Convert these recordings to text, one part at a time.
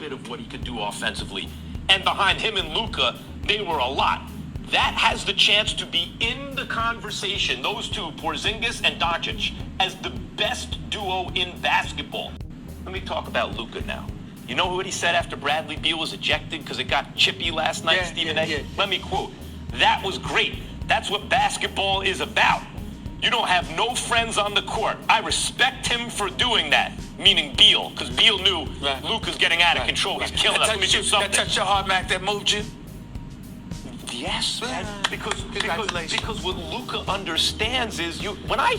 bit of what he could do offensively. And behind him and Luka, they were a lot. That has the chance to be in the conversation, those two, Porzingis and Doncic, as the best duo in basketball. Let me talk about Luka now. You know what he said after Bradley Beal was ejected because it got chippy last night, Stephen A? Let me quote. That was great. That's what basketball is about. You don't have no friends on the court. I respect him for doing that, meaning Beal, because Beal knew Luka's getting out of control. He's killing us. Let me do something. That touched your heart, Mac, that moved you? Yes, man. Because what Luka understands is when I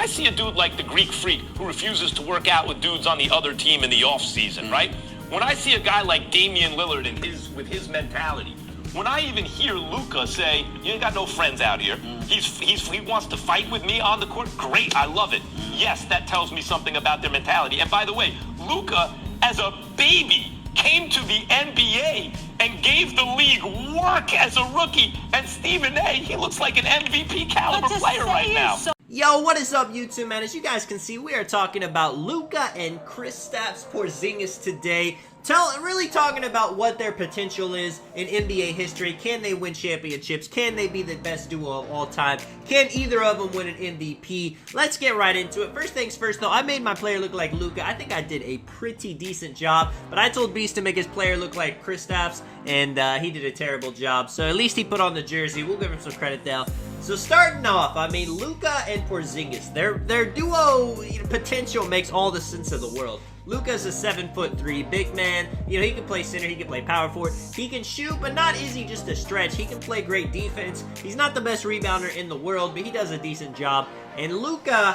see a dude like the Greek Freak who refuses to work out with dudes on the other team in the off season, right? When I see a guy like Damian Lillard with his mentality, when I even hear Luka say, "You ain't got no friends out here," he wants to fight with me on the court. Great, I love it. Yes, that tells me something about their mentality. And by the way, Luka, as a baby, came to the NBA and gave the league work as a rookie. And Stephen A, he looks like an MVP caliber player right now. Yo, what is up, YouTube, man? As you guys can see, we are talking about Luka and Kristaps Porzingis today. Really talking about what their potential is in NBA history. Can they win championships? Can they be the best duo of all time? Can either of them win an MVP? Let's get right into it. First things first, though, I made my player look like Luka. I think I did a pretty decent job, but I told Beast to make his player look like Kristaps, and he did a terrible job. So at least he put on the jersey. We'll give him some credit, though. So starting off, I mean, Luka and Porzingis, their duo potential makes all the sense of the world. Luka's a 7'3" big man. You know, he can play center, he can play power forward. He can shoot, but not easy just to stretch. He can play great defense. He's not the best rebounder in the world, but he does a decent job. And Luka,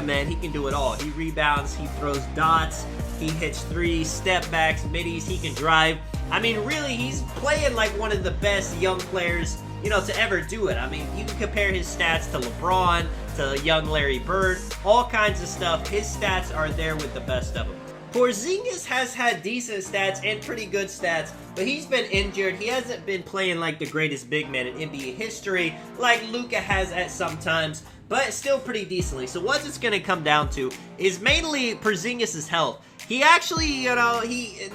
man, he can do it all. He rebounds, he throws dots, he hits threes, step backs, middies, he can drive. I mean, really, he's playing like one of the best young players, to ever do it. I mean, you can compare his stats to LeBron, to young Larry Bird, all kinds of stuff. His stats are there with the best of them. Porzingis has had decent stats and pretty good stats, but he's been injured. He hasn't been playing like the greatest big man in NBA history, like Luka has at some times, but still pretty decently. So what it's going to come down to is mainly Porzingis' health. He actually,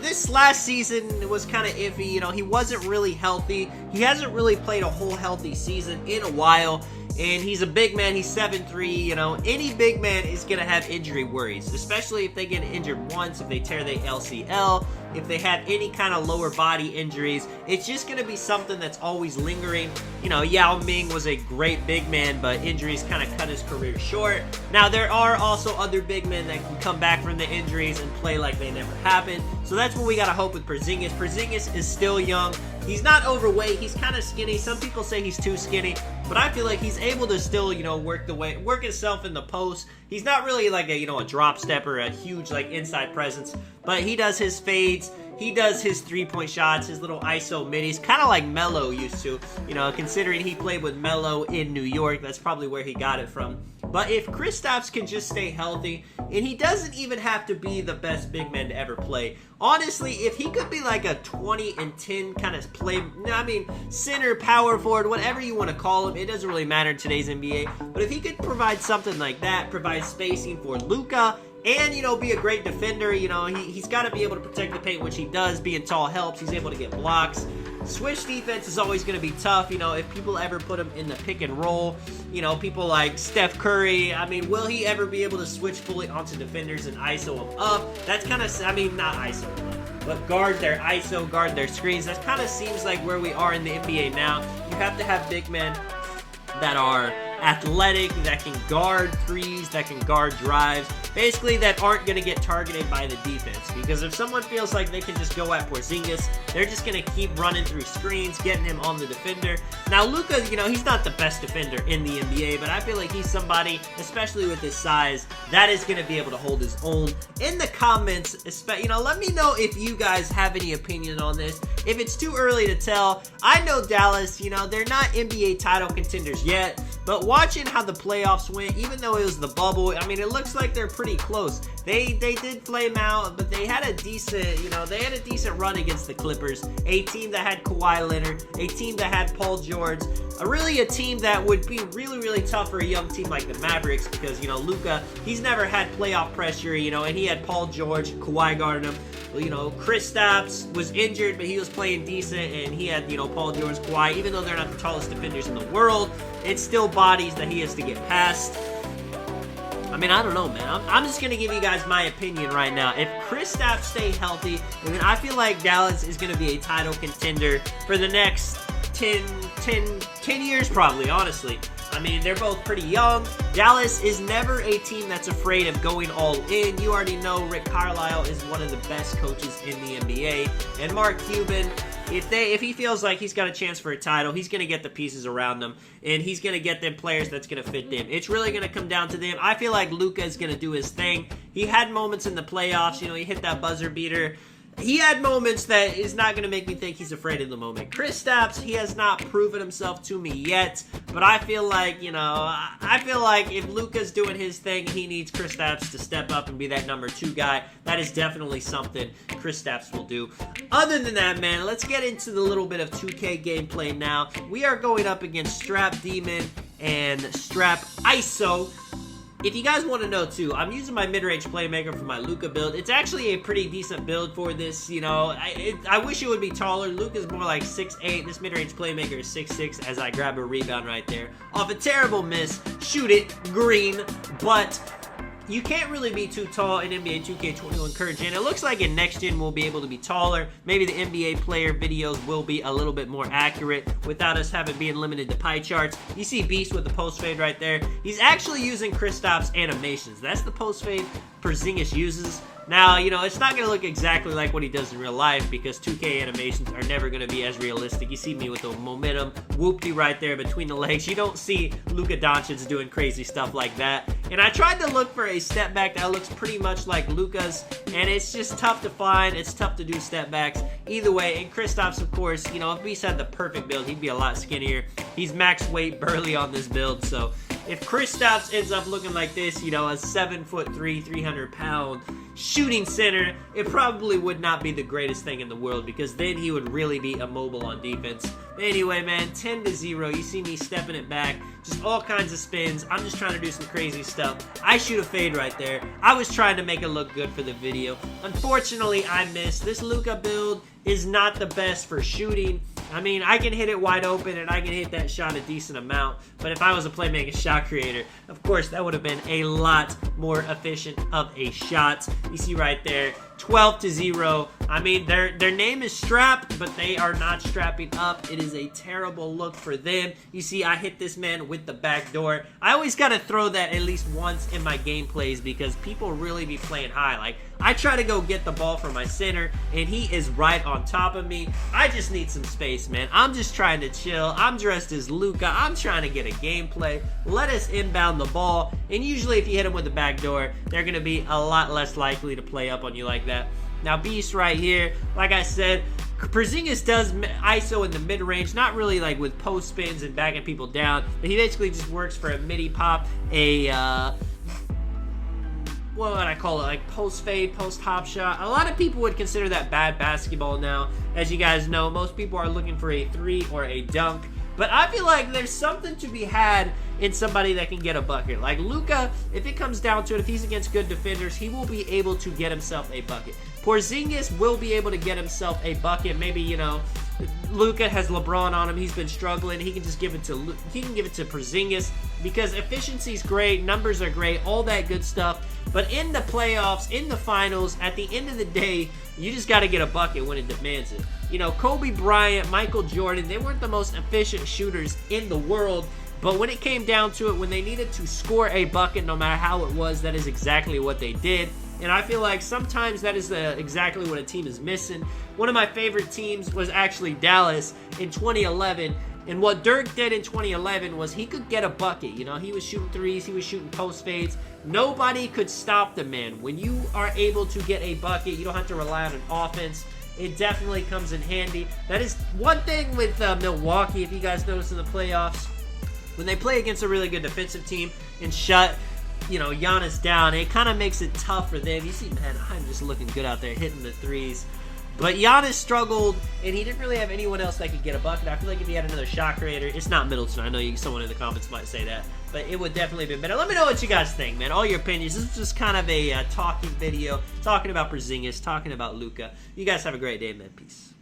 this last season was kind of iffy. He wasn't really healthy. He hasn't really played a whole healthy season in a while. And he's a big man. He's 7'3". Any big man is going to have injury worries, especially if they get injured once, if they tear their LCL, if they have any kind of lower body injuries. It's just going to be something that's always lingering. Yao Ming was a great big man, but injuries kind of cut his career short. Now, there are also other big men that can come back from the injuries and play like they never happened. So that's what we got to hope with Porzingis. Porzingis is still young. He's not overweight. He's kind of skinny. Some people say he's too skinny, but I feel like he's able to still, work himself in the post. He's not really like a drop stepper, a huge inside presence, but he does his fades. He does his three-point shots, his little ISO middies, kind of like Melo used to. Considering he played with Melo in New York, that's probably where he got it from. But if Kristaps can just stay healthy, and he doesn't even have to be the best big man to ever play. Honestly, if he could be like a 20 and 10 kind of play, center, power forward, whatever you want to call him, it doesn't really matter in today's NBA. But if he could provide something like that, provide spacing for Luka, and, be a great defender, he's got to be able to protect the paint, which he does. Being tall helps. He's able to get blocks. Switch defense is always going to be tough. If people ever put him in the pick and roll, people like Steph Curry, will he ever be able to switch fully onto defenders and ISO them up? That's kind of, not ISO them up, but guard their ISO, guard their screens. That kind of seems like where we are in the NBA now. You have to have big men that are athletic, that can guard threes, that can guard drives, basically that aren't going to get targeted by the defense. Because if someone feels like they can just go at Porzingis, they're just going to keep running through screens, getting him on the defender. Now Luka, he's not the best defender in the NBA, but I feel like he's somebody, especially with his size, that is going to be able to hold his own. In the comments, let me know if you guys have any opinion on this. If it's too early to tell, I know Dallas, they're not NBA title contenders yet, but watching how the playoffs went, even though it was the bubble, it looks like they're pretty close. They did flame out, but they had a decent run against the Clippers, a team that had Kawhi Leonard, a team that had Paul George, a team that would be really, really tough for a young team like the Mavericks because, Luka, he's never had playoff pressure, and he had Paul George, Kawhi guarding him. you know, Kristaps was injured, but he was playing decent, and he had, you know, Paul George, Kawhi. Even though they're not the tallest defenders in the world, it's still bodies that he has to get past. I mean, I don't know, man. I'm just going to give you guys my opinion right now. If Kristaps stay healthy, I mean, I feel like Dallas is going to be a title contender for the next 10 years probably, honestly. I mean, they're both pretty young. Dallas is never a team that's afraid of going all in. You already know Rick Carlisle is one of the best coaches in the NBA. And Mark Cuban, if he feels like he's got a chance for a title, he's going to get the pieces around them. And he's going to get them players that's going to fit them. It's really going to come down to them. I feel like Luka is going to do his thing. He had moments in the playoffs. You know, he hit that buzzer beater. He had moments that is not going to make me think he's afraid of the moment. Kristaps, he has not proven himself to me yet, but I feel like, you know, I feel like if Luka's doing his thing, he needs Kristaps to step up and be that number 2 guy. That is definitely something Kristaps will do. Other than that, man, let's get into the little bit of 2K gameplay now. We are going up against Strap Demon and Strap ISO. If you guys want to know too, I'm using my mid-range playmaker for my Luka build. It's actually a pretty decent build for this, you know. I wish it would be taller. Luka's more like 6'8". This mid-range playmaker is 6'6", as I grab a rebound right there. Off a terrible miss. Shoot it. Green. But you can't really be too tall in NBA 2K21 current gen. It looks like in next gen we'll be able to be taller. Maybe the NBA player videos will be a little bit more accurate without us being limited to pie charts. You see Beast with the post fade right there. He's actually using Kristaps animations. That's the post fade Porzingis uses. Now, you know, it's not going to look exactly like what he does in real life because 2K animations are never going to be as realistic. You see me with the momentum whoopty right there between the legs. You don't see Luka Donic doing crazy stuff like that. And I tried to look for a step back that looks pretty much like Luka's, and it's just tough to find. It's tough to do step backs. Either way, and Kristaps, of course, you know, if Beast had the perfect build, he'd be a lot skinnier. He's max weight burly on this build, so if Kristaps ends up looking like this, you know, a 7'3", 300-pound shooting center, it probably would not be the greatest thing in the world because then he would really be immobile on defense. But anyway, man, 10-0. You see me stepping it back. Just all kinds of spins. I'm just trying to do some crazy stuff. I shoot a fade right there. I was trying to make it look good for the video. Unfortunately, I missed. This Luka build is not the best for shooting. I mean, I can hit it wide open and I can hit that shot a decent amount, but if I was a playmaking shot creator, of course, that would have been a lot more efficient of a shot. You see right there, 12-0. I mean, their name is Strap, but they are not strapping up. It is a terrible look for them. You see, I hit this man with the back door. I always got to throw that at least once in my gameplays because people really be playing high. Like, I try to go get the ball from my center, and he is right on top of me. I just need some space, man. I'm just trying to chill. I'm dressed as Luka. I'm trying to get a gameplay. Let us inbound the ball, and usually if you hit them with the back door, they're going to be a lot less likely to play up on you like that. Now, Beast right here, like I said, Porzingis does ISO in the mid-range, not really like with post spins and backing people down, but he basically just works for a midi pop, what would I call it, like post fade, post hop shot. A lot of people would consider that bad basketball now. As you guys know, most people are looking for a 3 or a dunk. But I feel like there's something to be had in somebody that can get a bucket. Like Luka, if it comes down to it, if he's against good defenders, he will be able to get himself a bucket. Porzingis will be able to get himself a bucket. Maybe, you know, Luka has LeBron on him. He's been struggling. He can just give it to Porzingis because efficiency's great, numbers are great, all that good stuff. But in the playoffs, in the finals, at the end of the day, you just got to get a bucket when it demands it. You know, Kobe Bryant, Michael Jordan, they weren't the most efficient shooters in the world, but when it came down to it, when they needed to score a bucket, no matter how it was, that is exactly what they did. And I feel like sometimes that is exactly what a team is missing. One of my favorite teams was actually Dallas in 2011. And what Dirk did in 2011 was he could get a bucket. You know, he was shooting threes, he was shooting post fades. Nobody could stop the man. When you are able to get a bucket, you don't have to rely on an offense. It definitely comes in handy. That is one thing with Milwaukee, if you guys notice in the playoffs. When they play against a really good defensive team and shut, you know, Giannis down, it kind of makes it tough for them. You see, man, I'm just looking good out there, hitting the threes. But Giannis struggled, and he didn't really have anyone else that could get a bucket. I feel like if he had another shot creator, it's not Middleton. I know someone in the comments might say that, but it would definitely be better. Let me know what you guys think, man. All your opinions. This is just kind of a talking video, talking about Porzingis, talking about Luka. You guys have a great day, man. Peace.